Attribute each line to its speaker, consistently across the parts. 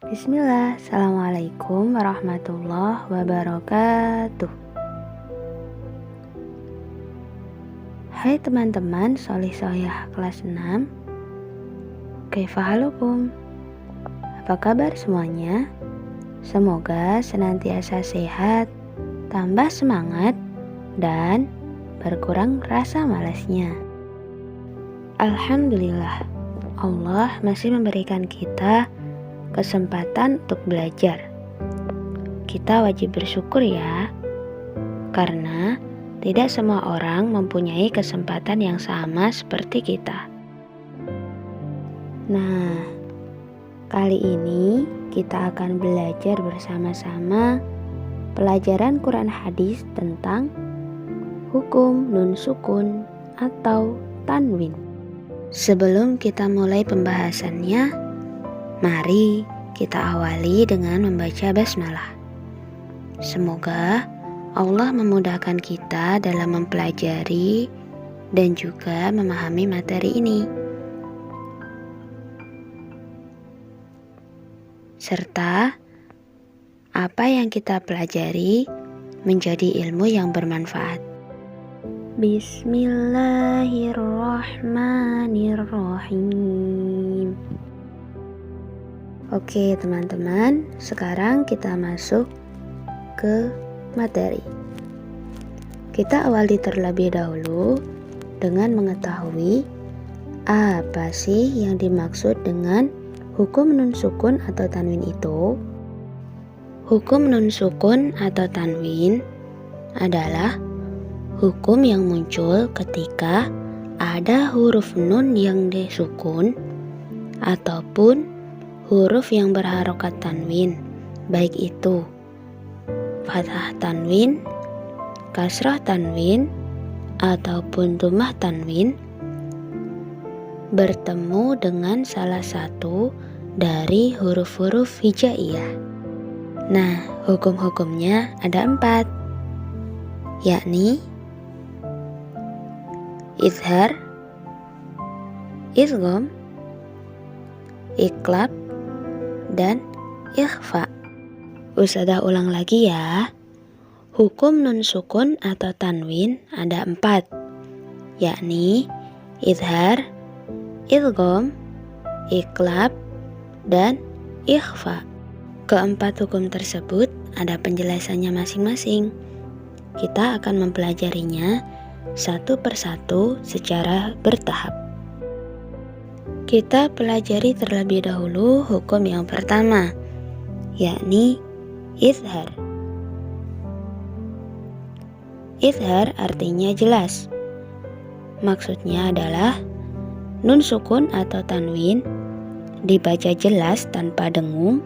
Speaker 1: Bismillah, Assalamualaikum warahmatullahi wabarakatuh. Hai teman-teman solih-solihah kelas 6. Kaifa halukum? Apa kabar semuanya? Semoga senantiasa sehat, tambah semangat, dan berkurang rasa malasnya. Alhamdulillah, Allah masih memberikan kita kesempatan untuk belajar. Kita wajib bersyukur ya, karena tidak semua orang mempunyai kesempatan yang sama seperti kita. Nah, kali ini kita akan belajar bersama-sama pelajaran Quran hadis tentang hukum nun sukun atau tanwin. Sebelum kita mulai pembahasannya, mari kita awali dengan membaca basmalah. Semoga Allah memudahkan kita dalam mempelajari dan juga memahami materi ini, serta apa yang kita pelajari menjadi ilmu yang bermanfaat. Bismillahirrahmanirrahim. Oke teman-teman, sekarang kita masuk ke materi. Kita awali terlebih dahulu dengan mengetahui apa sih yang dimaksud dengan hukum nun sukun atau tanwin itu. Hukum nun sukun atau tanwin adalah hukum yang muncul ketika ada huruf nun yang disukun ataupun huruf yang berharokat tanwin, baik itu fathah tanwin, kasrah tanwin, ataupun dhammah tanwin, bertemu dengan salah satu dari huruf-huruf hijaiyah. Nah, hukum-hukumnya ada 4, yakni izhar, idgham, iqlab, dan ikhfa. Ustadzah ulang lagi ya. Hukum nun sukun atau tanwin ada 4, yakni izhar, idgham, iqlab, dan ikhfa. Keempat hukum tersebut ada penjelasannya masing-masing. Kita akan mempelajarinya satu persatu secara bertahap. Kita pelajari terlebih dahulu hukum yang pertama, yakni izhar. Izhar artinya jelas. Maksudnya adalah nun sukun atau tanwin dibaca jelas tanpa dengung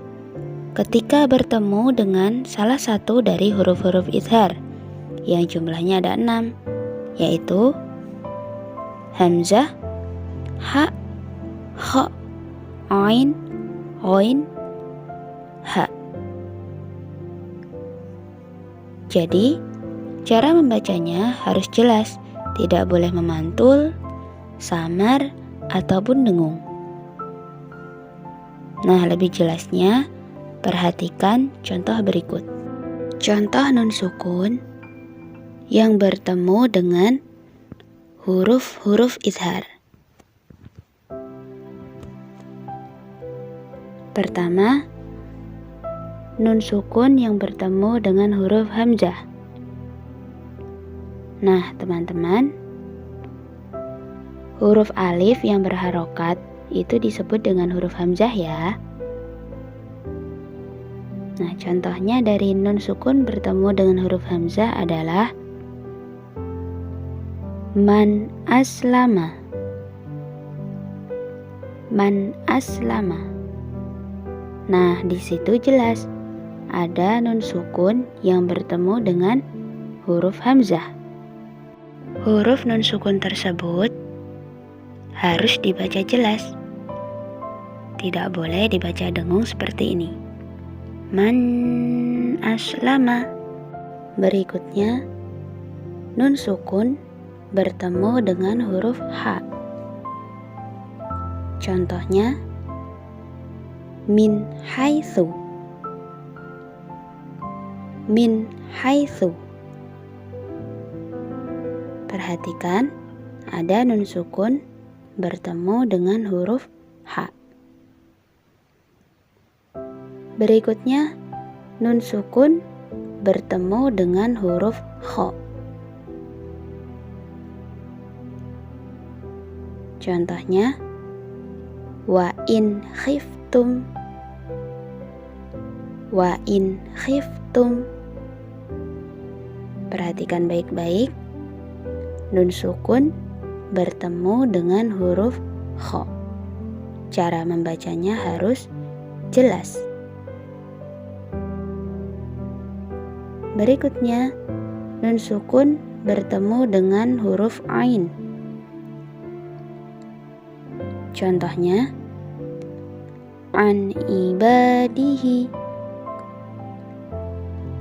Speaker 1: ketika bertemu dengan salah satu dari huruf-huruf izhar yang jumlahnya ada 6, yaitu hamzah, ha, kha, ain, ghain, ha. Jadi, cara membacanya harus jelas, tidak boleh memantul, samar, ataupun dengung. Nah, lebih jelasnya, perhatikan contoh berikut. Contoh nun sukun yang bertemu dengan huruf-huruf izhar. Pertama, nun sukun yang bertemu dengan huruf hamzah. Nah, teman-teman, huruf alif yang berharokat itu disebut dengan huruf hamzah ya. Nah, contohnya dari nun sukun bertemu dengan huruf hamzah adalah man aslama. Man aslama. Nah, di situ jelas ada nun sukun yang bertemu dengan huruf hamzah. Huruf nun sukun tersebut harus dibaca jelas. Tidak boleh dibaca dengung seperti ini. Man aslama. Berikutnya, nun sukun bertemu dengan huruf ha. Contohnya min haitsu, min haitsu. Perhatikan, ada nun sukun bertemu dengan huruf H. Berikutnya, nun sukun bertemu dengan huruf Kha. Contohnya, wa in khiftum, wa in khiftum. Perhatikan baik-baik, nun sukun bertemu dengan huruf Kha. Cara membacanya harus jelas. Berikutnya, nun sukun bertemu dengan huruf Ain. Contohnya, an ibadihi,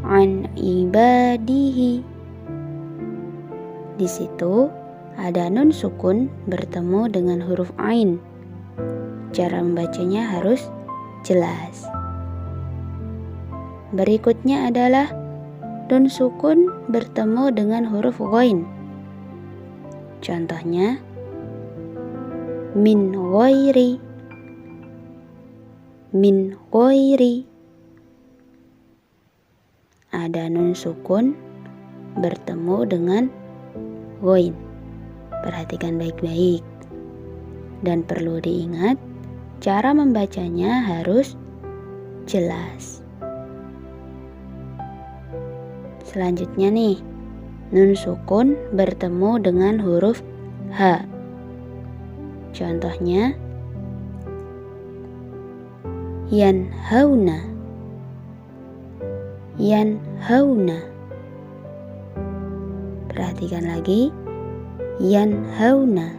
Speaker 1: an ibadihi. Di situ ada nun sukun bertemu dengan huruf Ain. Cara membacanya harus jelas. Berikutnya adalah nun sukun bertemu dengan huruf Ghain. Contohnya, min ghairi, min ghairi. Ada nun sukun bertemu dengan Ghain. Perhatikan baik-baik. Dan perlu diingat, cara membacanya harus jelas. Selanjutnya nih, nun sukun bertemu dengan huruf H. Contohnya, yanhauna, yanhauna. Perhatikan lagi, yanhauna.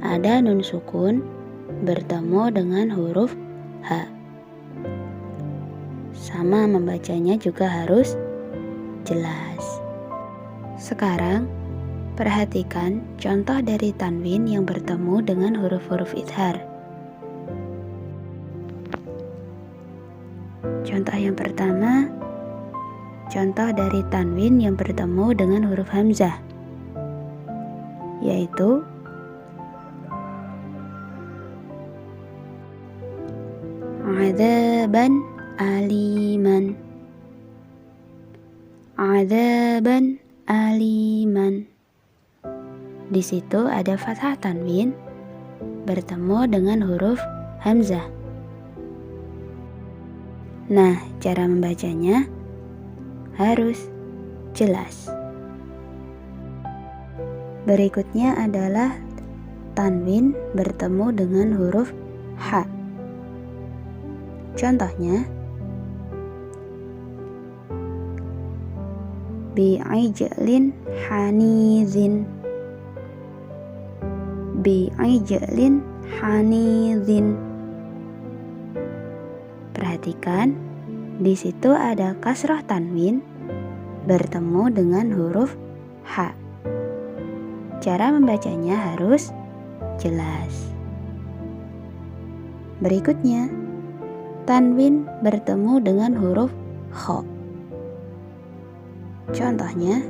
Speaker 1: Ada nun sukun bertemu dengan huruf H. Sama membacanya juga harus jelas. Sekarang, perhatikan contoh dari tanwin yang bertemu dengan huruf-huruf izhar. Contoh yang pertama, contoh dari tanwin yang bertemu dengan huruf hamzah, yaitu adzaban aliman, adzaban aliman. Di situ ada fathah tanwin bertemu dengan huruf hamzah. Nah, cara membacanya harus jelas. Berikutnya adalah tanwin bertemu dengan huruf H. Contohnya, bi'ijlin hanizin, bi'ijlin hanizin. Perhatikan, di situ ada kasrah tanwin bertemu dengan huruf H. Cara membacanya harus jelas. Berikutnya, tanwin bertemu dengan huruf Kha. Contohnya,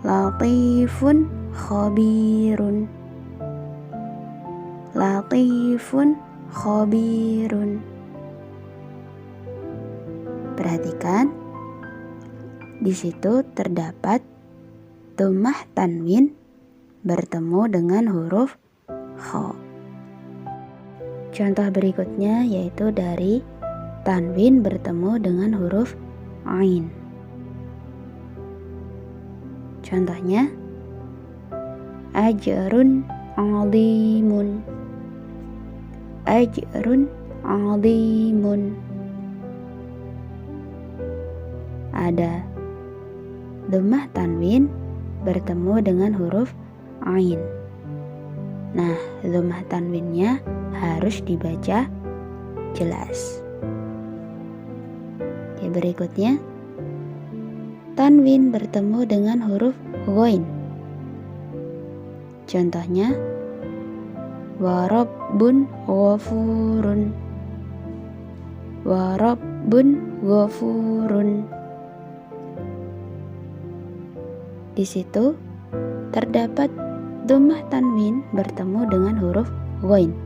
Speaker 1: latifun khabirun, latifun khabirun. Perhatikan, di situ terdapat dhammah tanwin bertemu dengan huruf Kha. Contoh berikutnya yaitu dari tanwin bertemu dengan huruf Ain. Contohnya, ajrun azimun, ajrun azimun. Ada dhammah tanwin bertemu dengan huruf Ain. Nah, dhammah tanwinnya harus dibaca jelas. Oke, berikutnya tanwin bertemu dengan huruf Ghain. Contohnya, wa rabbun ghafurun. Wa rabbun ghafurun. Di situ terdapat dhammah tanwin bertemu dengan huruf ghain.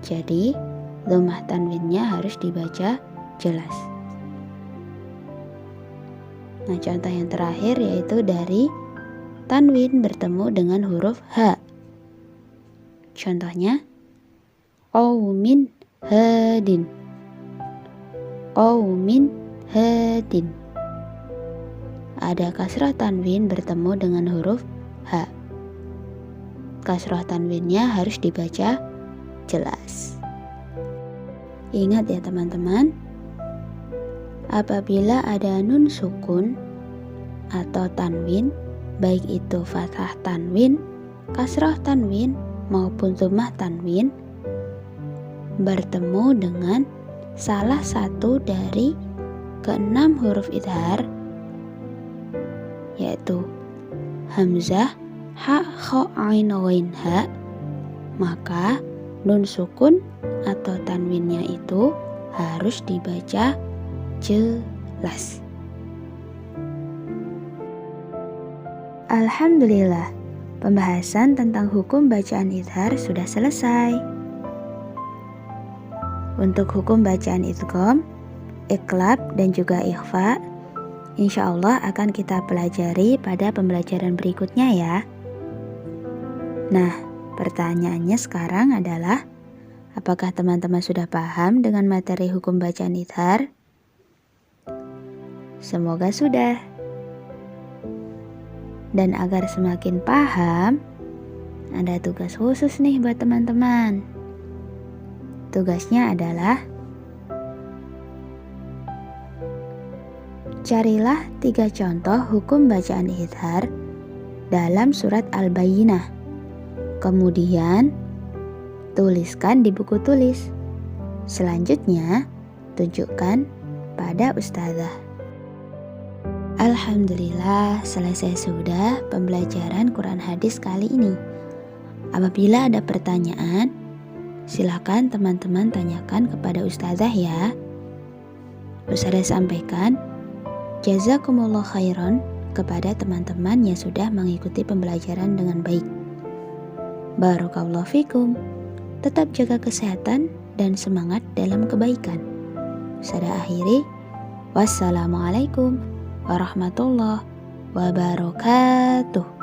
Speaker 1: Jadi, dhammah tanwinnya harus dibaca jelas. Nah, contoh yang terakhir yaitu dari tanwin bertemu dengan huruf ha. Contohnya, qaumin hadin. Qaumin hadin. Ada kasrah tanwin bertemu dengan huruf ha. Kasrah tanwinnya harus dibaca jelas. Ingat ya teman-teman, apabila ada nun sukun atau tanwin, baik itu fathah tanwin, kasrah tanwin, maupun dhammah tanwin, bertemu dengan salah satu dari keenam huruf idhar, yaitu hamzah, ha, kha, ain, ghain, ha, maka nun sukun atau tanwinnya itu harus dibaca jelas. Alhamdulillah, pembahasan tentang hukum bacaan idhar sudah selesai. Untuk hukum bacaan idgham, iqlab, dan juga ikhfa, insya Allah akan kita pelajari pada pembelajaran berikutnya ya. Nah, pertanyaannya sekarang adalah, apakah teman-teman sudah paham dengan materi hukum bacaan idhar? Semoga sudah. Dan agar semakin paham, ada tugas khusus nih buat teman-teman. Tugasnya adalah carilah 3 contoh hukum bacaan idhar dalam surat Al-Bayyinah. Kemudian tuliskan di buku tulis. Selanjutnya tunjukkan pada ustazah. Alhamdulillah, selesai sudah pembelajaran Quran hadis kali ini. Apabila ada pertanyaan, silakan teman-teman tanyakan kepada ustazah ya. Ustazah sampaikan jazakumullah khairan kepada teman-teman yang sudah mengikuti pembelajaran dengan baik. Barakallahu fikum. Tetap jaga kesehatan dan semangat dalam kebaikan. Saya akhiri. Wassalamualaikum warahmatullahi wabarakatuh.